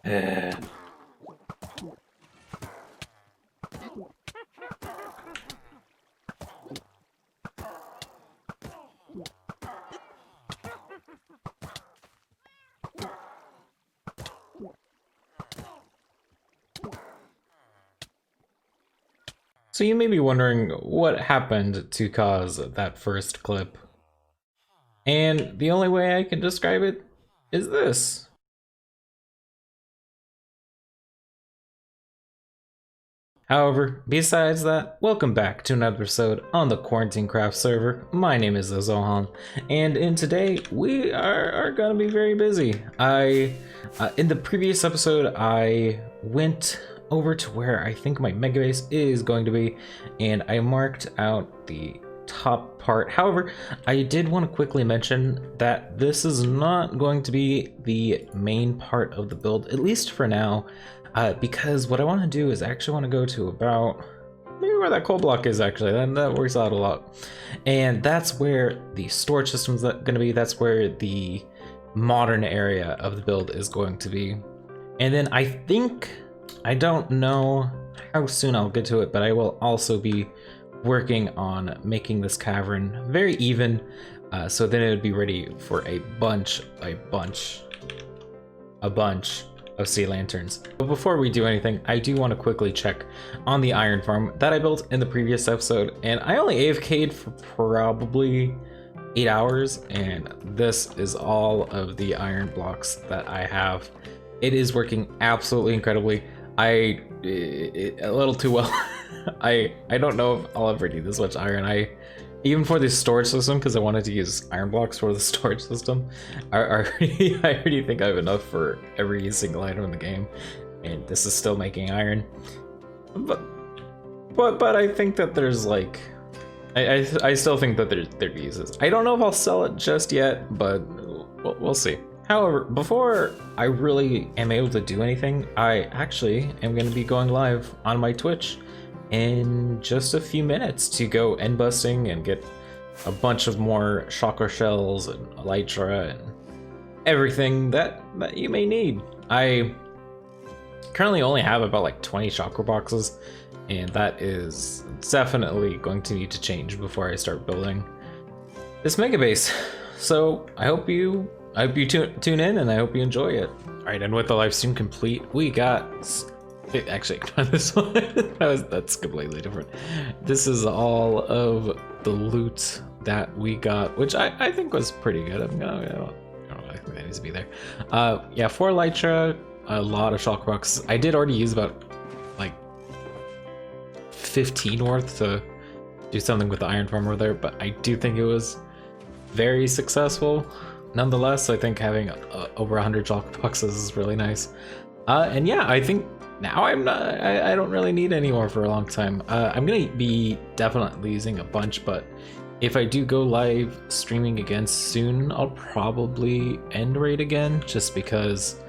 Uh, So you may be wondering what happened to cause that first clip. And the only way I can describe it is this. However, besides that, welcome back to another episode on the QuarantineCraft server. My name is TheZohan, and in today we are gonna be very busy. In the previous episode, I went over to where I think my mega base is going to be, and I marked out the top part. However, I did want to quickly mention that this is not going to be the main part of the build, at least for now. Because what I want to do is actually want to go to about maybe where that coal block is actually, then that works out a lot. And that's where the storage system's going to be, that's where the modern area of the build is going to be. And then I don't know how soon I'll get to it, but I will also be working on making this cavern very even, so then it would be ready for a bunch of sea lanterns. But before we do anything, I do want to quickly check on the iron farm that I built in the previous episode, and I only AFK'd for probably 8 hours, and this is all of the iron blocks that I have. It is working absolutely incredibly. A little too well. I don't know if I'll ever need this much iron. Even for the storage system, because I wanted to use iron blocks for the storage system, I already think I have enough for every single item in the game, and this is still making iron. But I think that there's like, I still think that there are uses. I don't know if I'll sell it just yet, but we'll see. However, before I really am able to do anything, I actually am going to be going live on my Twitch in just a few minutes to go end busting and get a bunch of more chakra shells and elytra and everything that you may need. I currently only have about like 20 chakra boxes, and that is definitely going to need to change before I start building this mega base. So I hope you tune in, and I hope you enjoy it. All right, and with the live stream complete, we got actually this one that's completely different. This is all of the loot that we got, which I think was pretty good. I don't know, I think that needs to be there. Yeah, 4 elytra, a lot of shock boxes. I did already use about like 15 worth to do something with the iron farm over there, but I do think it was very successful. Nonetheless, I think having over 100 chalk boxes is really nice. And yeah, I think now I don't really need any more for a long time. I'm gonna be definitely using a bunch, but if I do go live streaming again soon, I'll probably end raid again, just because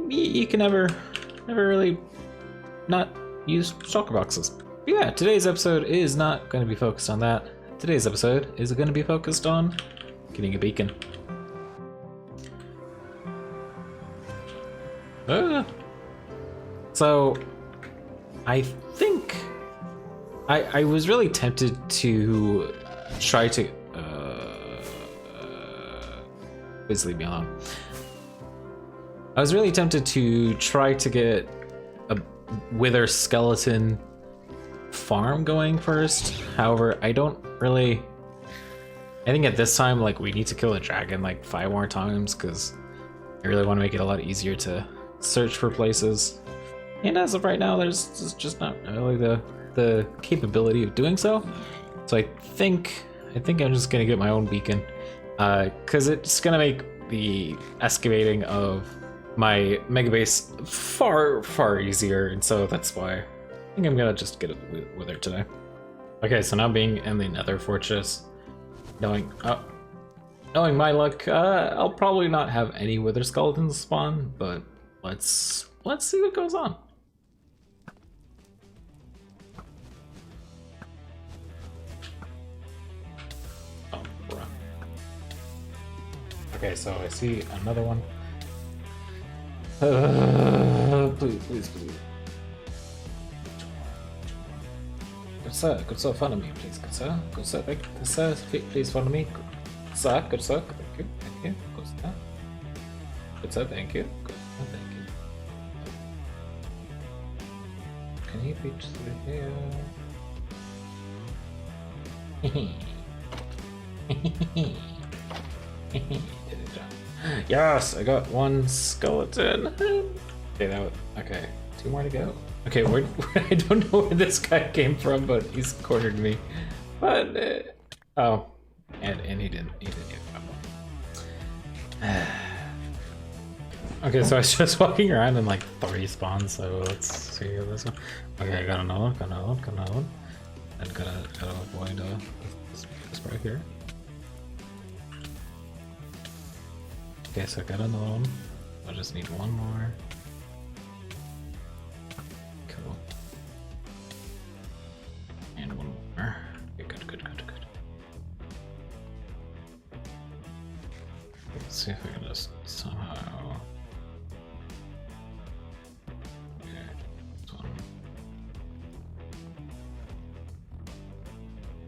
you can never really not use shulker boxes. But yeah, today's episode is not going to be focused on that. Today's episode is going to be focused on getting a beacon. So I think I was really tempted to try to please leave me alone. I was really tempted to try to get a wither skeleton farm going first. However, I think at this time, like, we need to kill a dragon like 5 more times, because I really want to make it a lot easier to search for places. And as of right now, there's just not really the capability of doing so. So I think I'm just gonna get my own beacon, because it's gonna make the excavating of my mega base far easier, and so that's why I think I'm gonna just get it with her today. Okay, so now being in the Nether Fortress, knowing my luck, I'll probably not have any wither skeletons spawn, but let's see what goes on. Oh, bruh. Okay, so I see another one. Please, please, please. Good sir, follow me, please. Good sir, thank you. Good sir, please follow me. Good sir, thank you, Good sir. Good sir, thank you. Good sir, thank you. Can he reach through here? Yes, I got one skeleton. Okay, okay, 2 more to go. Okay, I don't know where this guy came from, but he's cornered me. But oh, and he didn't get trouble. Okay, so I was just walking around and like 3 spawns. So let's see this one. Okay, I got another one. And gotta avoid this right here. Okay, so I got another one. I just need 1 more. Cool. And 1 more. Okay, good. Let's see if we can just somehow. Okay, this one.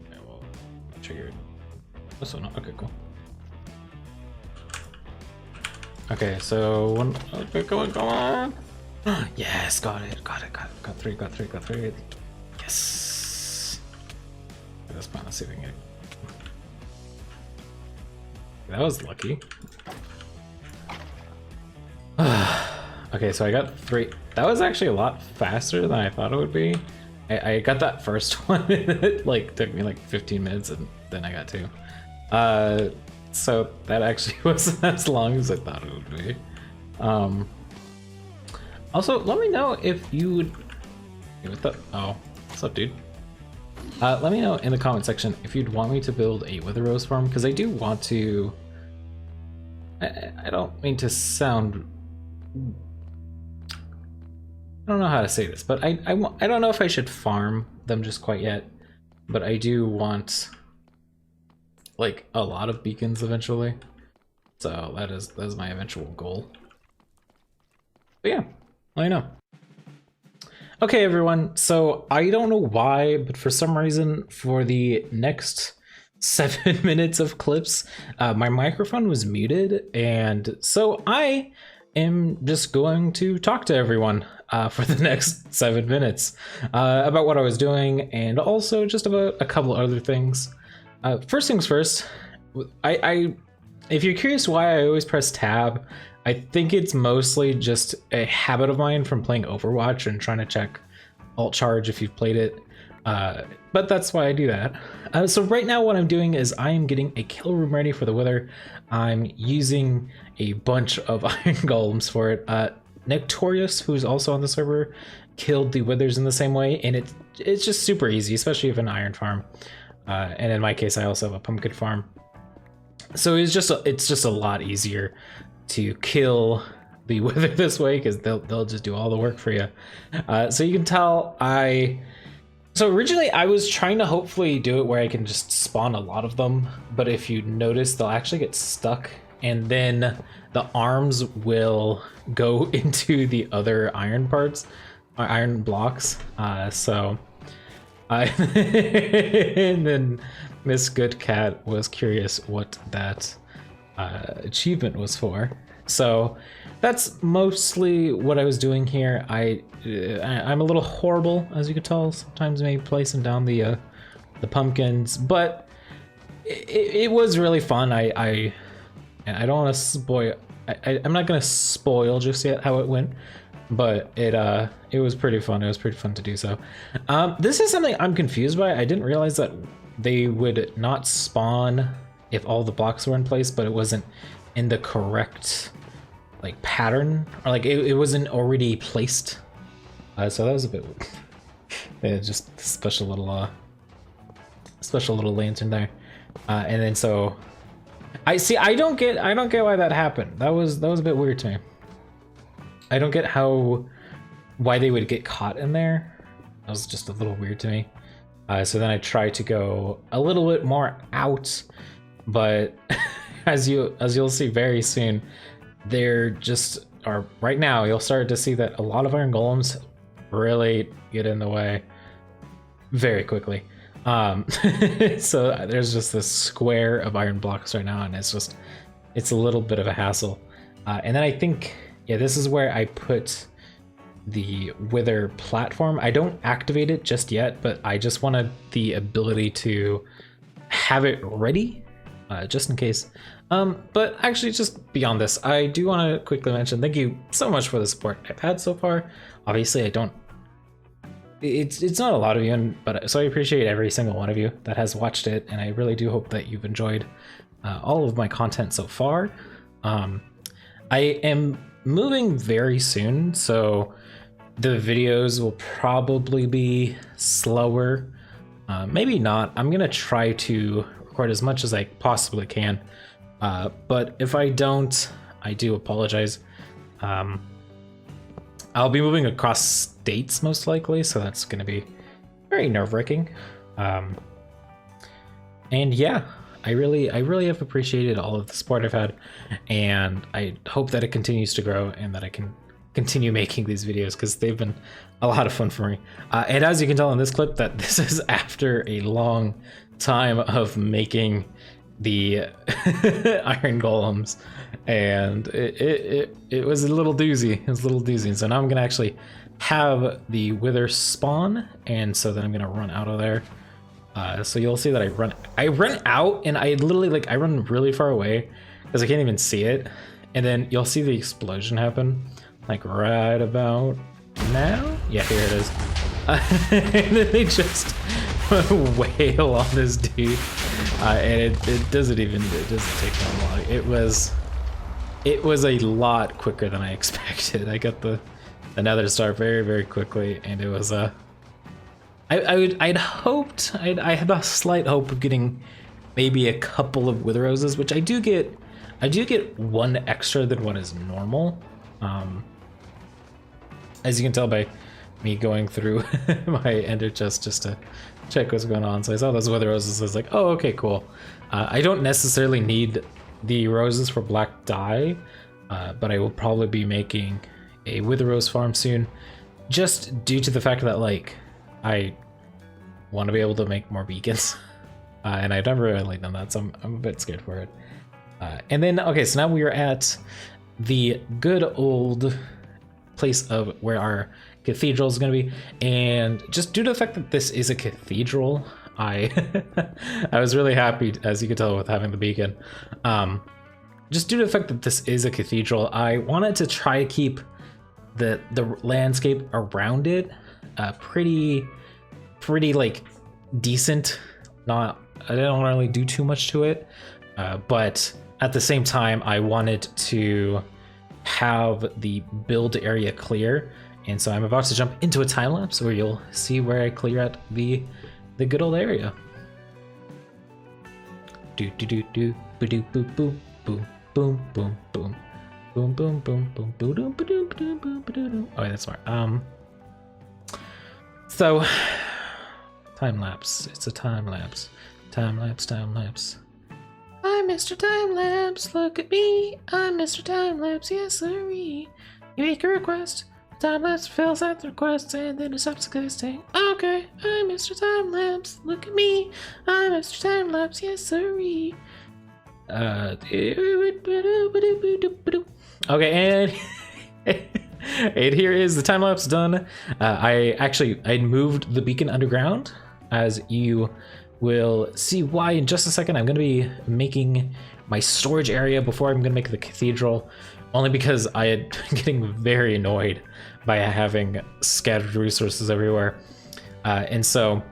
Okay, well, triggered. This one. Okay, cool. Okay, so one. Okay, come on. Yes, got it. Got 3. Yes. That's fine. Let's see if we can get it. That was lucky. Okay, so I got 3. That was actually a lot faster than I thought it would be. I got that first one. It like took me like 15 minutes, and then I got 2. So that actually wasn't as long as I thought it would be. Also, let me know if you would. Hey, what the? Oh, what's up, dude? Let me know in the comment section if you'd want me to build a wither rose farm, because I do want to. I don't mean to sound. I don't know how to say this, but I don't know if I should farm them just quite yet, but I do want like a lot of beacons eventually. So that is my eventual goal. But yeah, let me know. Okay, everyone, so I don't know why, but for some reason, for the next 7 minutes of clips, my microphone was muted, and so I am just going to talk to everyone for the next 7 minutes about what I was doing, and also just about a couple other things. First things first, if you're curious why I always press tab, I think it's mostly just a habit of mine from playing Overwatch and trying to check alt charge if you've played it. But that's why I do that. So right now what I'm doing is I am getting a kill room ready for the wither. I'm using a bunch of iron golems for it. Nectorious, who's also on the server, killed the withers in the same way, and it's just super easy, especially if an iron farm. And in my case, I also have a pumpkin farm. So it's just a lot easier to kill the wither this way, because they'll just do all the work for you. So you can tell so originally I was trying to hopefully do it where I can just spawn a lot of them, but if you notice, they'll actually get stuck, and then the arms will go into the other iron parts, or iron blocks. So and then Miss Good Cat was curious what that achievement was for. So that's mostly what I was doing here. I'm a little horrible, as you could tell, sometimes maybe placing down the pumpkins, but it was really fun. I don't want to spoil. I'm not gonna spoil just yet how it went, but it was pretty fun. It was pretty fun to do so. This is something I'm confused by. I didn't realize that they would not spawn if all the blocks were in place, but it wasn't in the correct like pattern, or like it wasn't already placed. So that was a bit weird. Yeah, just a special little lantern there. And then so I don't get why that happened. That was a bit weird to me. I don't get why they would get caught in there. That was just a little weird to me. So then I tried to go a little bit more out, but as you'll see very soon, they're just or right now, you'll start to see that a lot of iron golems really get in the way very quickly. So there's just this square of iron blocks right now, and it's a little bit of a hassle. And then I think, yeah, this is where I put the wither platform. I don't activate it just yet, but I just wanted the ability to have it ready just in case. But actually, just beyond this, I do want to quickly mention thank you so much for the support I've had so far. Obviously, it's not a lot of you, but so I appreciate every single one of you that has watched it, and I really do hope that you've enjoyed all of my content so far. I am moving very soon, so the videos will probably be slower. Maybe not. I'm gonna try to record as much as I possibly can, but if I don't, I do apologize. I'll be moving across states most likely, so that's going to be very nerve-wracking. And yeah, I really have appreciated all of the support I've had, and I hope that it continues to grow and that I can continue making these videos because they've been a lot of fun for me. And as you can tell in this clip, that this is after a long time of making the iron golems, and it was a little doozy. It was a little doozy. So now I'm gonna actually have the wither spawn, and so then I'm gonna run out of there. So you'll see that I run out, and I literally I run really far away because I can't even see it, and then you'll see the explosion happen like right about now. Yeah, here it is. And then they just wail on this dude, and it doesn't take that long. It was a lot quicker than I expected. I got the nether star very quickly, and it was I had a slight hope of getting maybe a couple of wither roses, which I do get one extra than what is normal. As you can tell by me going through my ender chest just to check what's going on. So I saw those wither roses. I was like, oh, okay, cool. I don't necessarily need the roses for black dye, but I will probably be making a wither rose farm soon, just due to the fact that I want to be able to make more beacons, and I've never really done that, so I'm a bit scared for it. And then, okay, so now we are at the good old place of where our cathedral is going to be, and just due to the fact that this is a cathedral, I was really happy, as you could tell, with having the beacon. Just due to the fact that this is a cathedral, I wanted to try to keep the landscape around it pretty decent. I don't really do too much to it, but at the same time, I wanted to have the build area clear, and so I'm about to jump into a time lapse where you'll see where I clear out the good old area. Do do do do boo do boo boo boom boom boom boom boom boom boom boom boom boom boom boom boom boom. Oh, that's smart. So time lapse. It's a time lapse. Time lapse. Time lapse. I'm Mr. Time Lapse, look at me. I'm Mr. Time Lapse, yes sirree. You make a request, Time Lapse fills out the request, and then it stops existing. Okay, I'm Mr. Time Lapse, look at me. I'm Mr. Time Lapse, yes sirree. Okay, and and here is the time lapse done. I moved the beacon underground, as you will see why in just a second. I'm going to be making my storage area before I'm going to make the cathedral, only because I had been getting very annoyed by having scattered resources everywhere. And so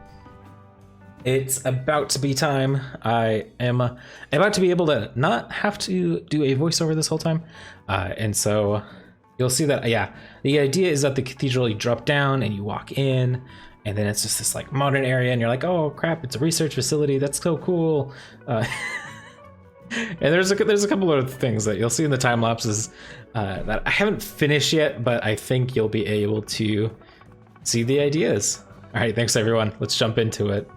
it's about to be time. I am about to be able to not have to do a voiceover this whole time. And so you'll see that, yeah, the idea is that the cathedral, you drop down and you walk in, and then it's just this modern area, and you're like, oh crap, it's a research facility. That's so cool. And there's a couple of things that you'll see in the time lapses that I haven't finished yet, but I think you'll be able to see the ideas. All right, thanks everyone. Let's jump into it.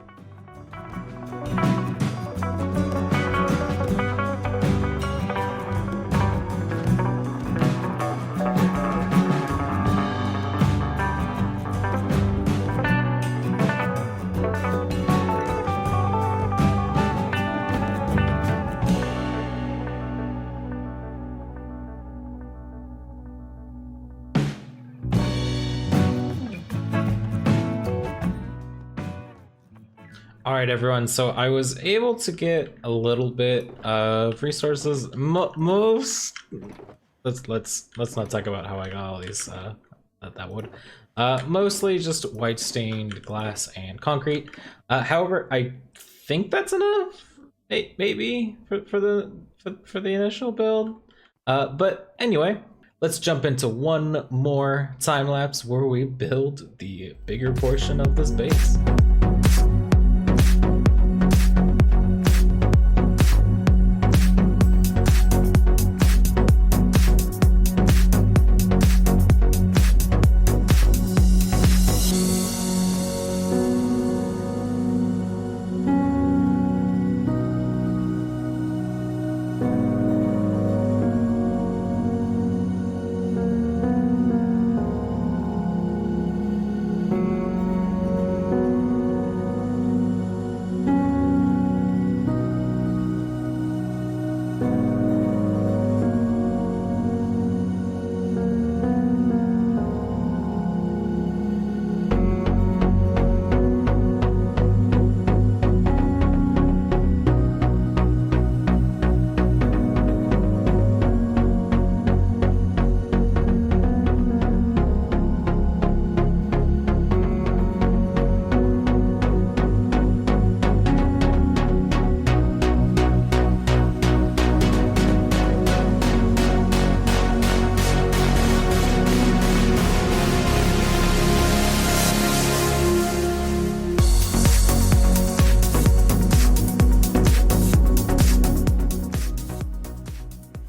All right, everyone. So I was able to get a little bit of resources. Most let's not talk about how I got all these that wood. Mostly just white stained glass and concrete. However, I think that's enough. Maybe for the initial build. But anyway, let's jump into one more time lapse where we build the bigger portion of this base.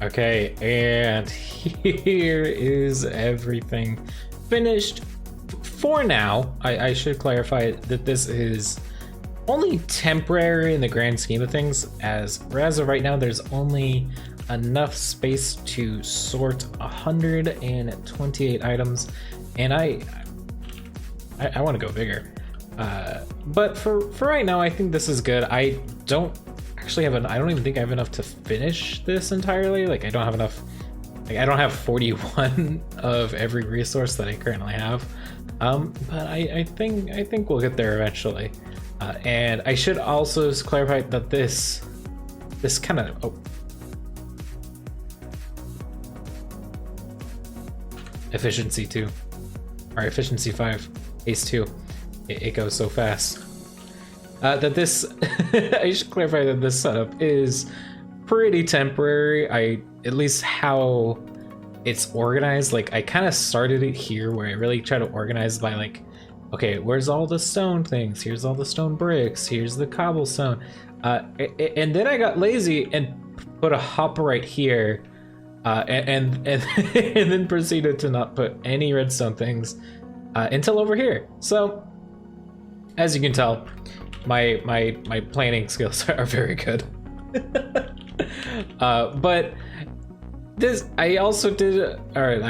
Okay, and here is everything finished for now. I should clarify that this is only temporary in the grand scheme of things, as of right now there's only enough space to sort 128 items, and I want to go bigger. But for right now, I think this is good. I don't even think I have enough to finish this entirely. Like I don't have enough. Like I don't have 41 of every resource that I currently have. But I think we'll get there eventually. And I should also clarify that this kind of efficiency 2 or efficiency 5 ace 2. It goes so fast. That this I should clarify that this setup is pretty temporary. At least how it's organized, like I kind of started it here where I really try to organize by like, okay, where's all the stone things? Here's all the stone bricks. Here's the cobblestone. And then I got lazy and put a hopper right here, and and then proceeded to not put any redstone things until over here. So as you can tell, my planning skills are very good. But this I also did. All right,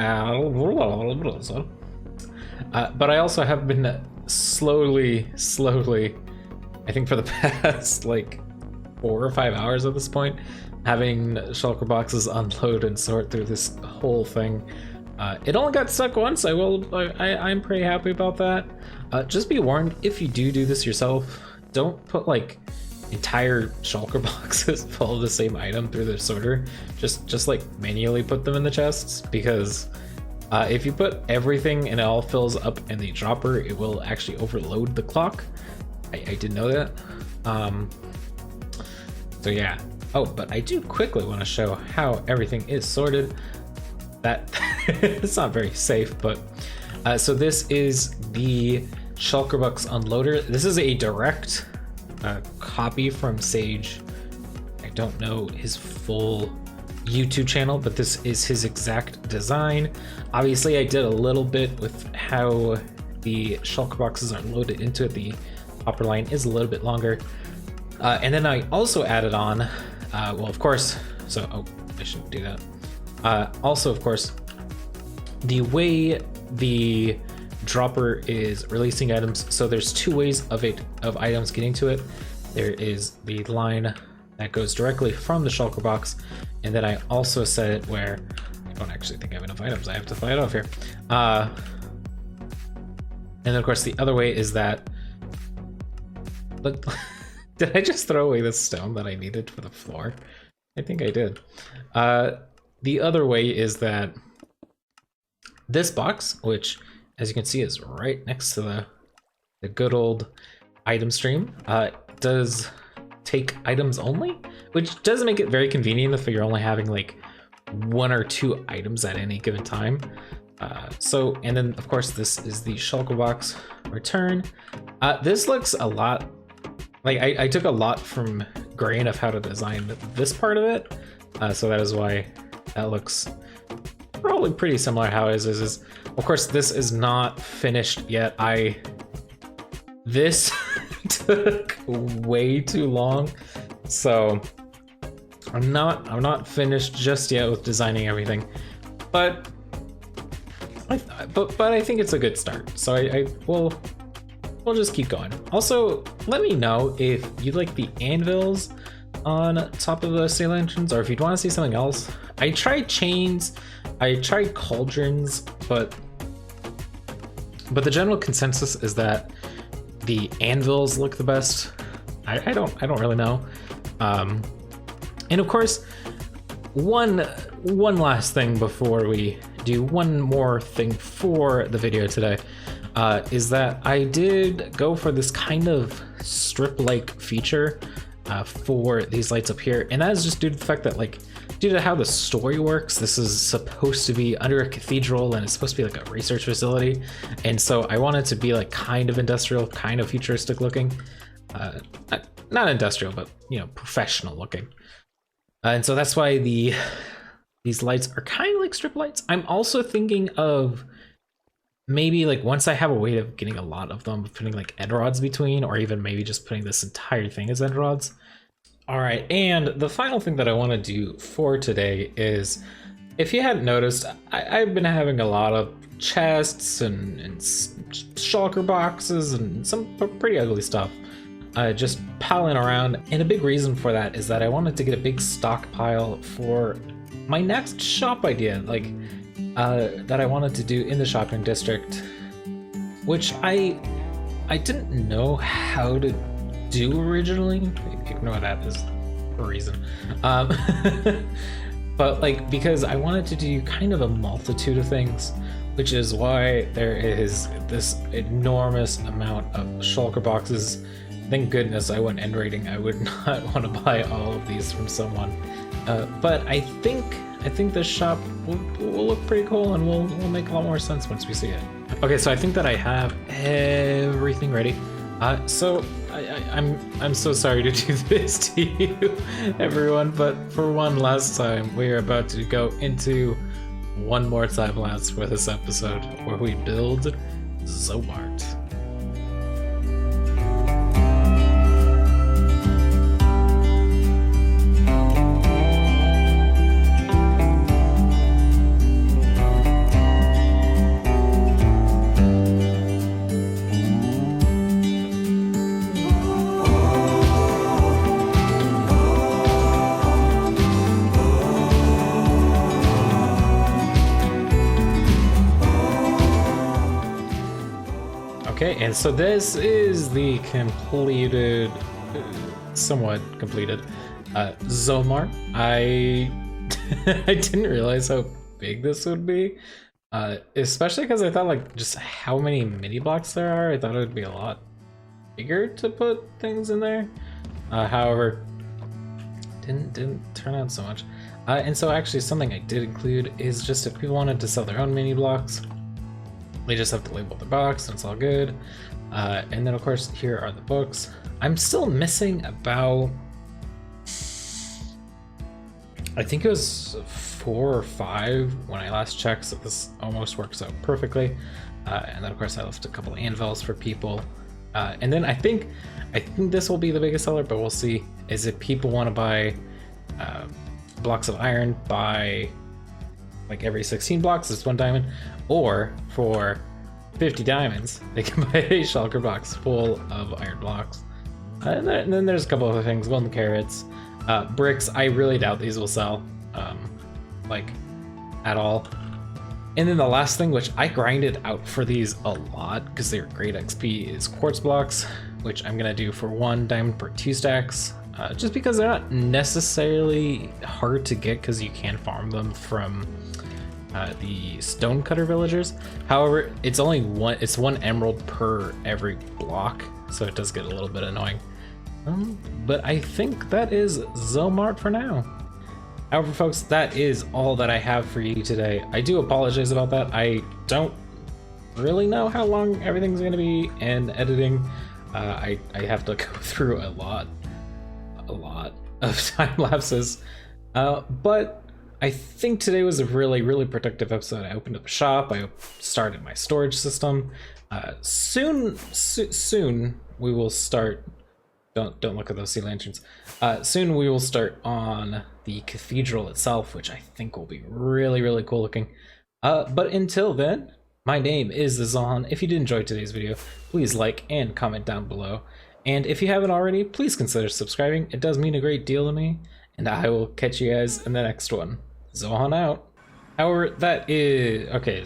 but I also have been slowly, I think for the past like 4 or 5 hours at this point, having shulker boxes unload and sort through this whole thing. It only got stuck once. I'm pretty happy about that. Just be warned, if you do this yourself, don't put like entire shulker boxes full of the same item through the sorter. Just like manually put them in the chests, because if you put everything and it all fills up in the dropper, it will actually overload the clock. I didn't know that. So yeah. Oh, but I do quickly want to show how everything is sorted. That it's not very safe, but so this is the shulker box unloader. This is a direct copy from Sage. I don't know his full YouTube channel, but this is his exact design. Obviously I did a little bit with how the shulker boxes are loaded into it. The upper line is a little bit longer, and then I also added on well, of course, so I shouldn't do that. Also, of course, the way the dropper is releasing items, so there's 2 ways of items getting to it. There is the line that goes directly from the shulker box, and then I also set it where I don't actually think I have enough items. I have to fly it off here. And then of course the other way is that, look, Did I just throw away the stone that I needed for the floor? I think I did. The other way is that this box, which as you can see is right next to the good old item stream, does take items only, which does make it very convenient if you're only having like 1 or 2 items at any given time. And then of course this is the shulker box return. This looks a lot like I took a lot from grain of how to design this part of it, so that is why that looks probably pretty similar how it is. Of course this is not finished yet. This took way too long, so I'm not finished just yet with designing everything, but I think it's a good start. So we'll just keep going. Also, let me know if you like the anvils on top of the steel lanterns, or if you'd want to see something else. I tried chains, I tried cauldrons, but the general consensus is that the anvils look the best. I don't really know. And of course, one last thing before we do one more thing for the video today, is that I did go for this kind of strip-like feature for these lights up here, and that is just due to the fact that, like, due to how the story works, this is supposed to be under a cathedral and it's supposed to be like a research facility, and so I wanted to be like kind of industrial, kind of futuristic looking, not industrial, but you know, professional looking, and so that's why these lights are kind of like strip lights. I'm also thinking of maybe like once I have a way of getting a lot of them, putting like end rods between, or even maybe just putting this entire thing as end rods. All right, and the final thing that I want to do for today is, if you hadn't noticed, I've been having a lot of chests and shulker boxes and some pretty ugly stuff just piling around, and a big reason for that is that I wanted to get a big stockpile for my next shop idea, like that I wanted to do in the shopping district, which I didn't know how to do originally. Ignore that, is a reason. But like, because I wanted to do kind of a multitude of things, which is why there is this enormous amount of shulker boxes. Thank goodness I went end rating. I would not want to buy all of these from someone. But I think this shop will look pretty cool, and will make a lot more sense once we see it. Okay, so I think that I have everything ready. So I'm so sorry to do this to you, everyone, but for one last time, we are about to go into one more time lapse for this episode where we build Zomart. Okay, and so this is the completed, somewhat completed, Zomart. I didn't realize how big this would be, especially because I thought like just how many mini blocks there are. I thought it would be a lot bigger to put things in there. However, didn't turn out so much. And so actually something I did include is just if people wanted to sell their own mini blocks, they just have to label their box and it's all good. And then of course, here are the books. I'm still missing about, I think it was 4 or 5 when I last checked, so this almost works out perfectly. And then of course I left a couple anvils for people. And then I think this will be the biggest seller, but we'll see, is if people want to buy blocks of iron by like every 16 blocks, it's 1 diamond, or for 50 diamonds, they can buy a shulker box full of iron blocks. And then there's a couple other things, golden carrots, bricks. I really doubt these will sell, like, at all. And then the last thing, which I grinded out for these a lot because they were great XP, is quartz blocks, which I'm gonna do for 1 diamond per 2 stacks, just because they're not necessarily hard to get because you can farm them from the stonecutter villagers. However, it's only it's 1 emerald per every block, so it does get a little bit annoying. But I think that is Zomart for now. However, folks, that is all that I have for you today. I do apologize about that. I don't really know how long everything's going to be in editing. I have to go through a lot of time lapses. But I think today was a really productive episode. I opened up a shop. I started my storage system. Soon we will start. Don't look at those sea lanterns. Soon we will start on the cathedral itself, which I think will be really cool looking. But until then, my name is TheZohan. If you did enjoy today's video, please like and comment down below. And if you haven't already, please consider subscribing. It does mean a great deal to me. And I will catch you guys in the next one. Zohan out. However, that is okay.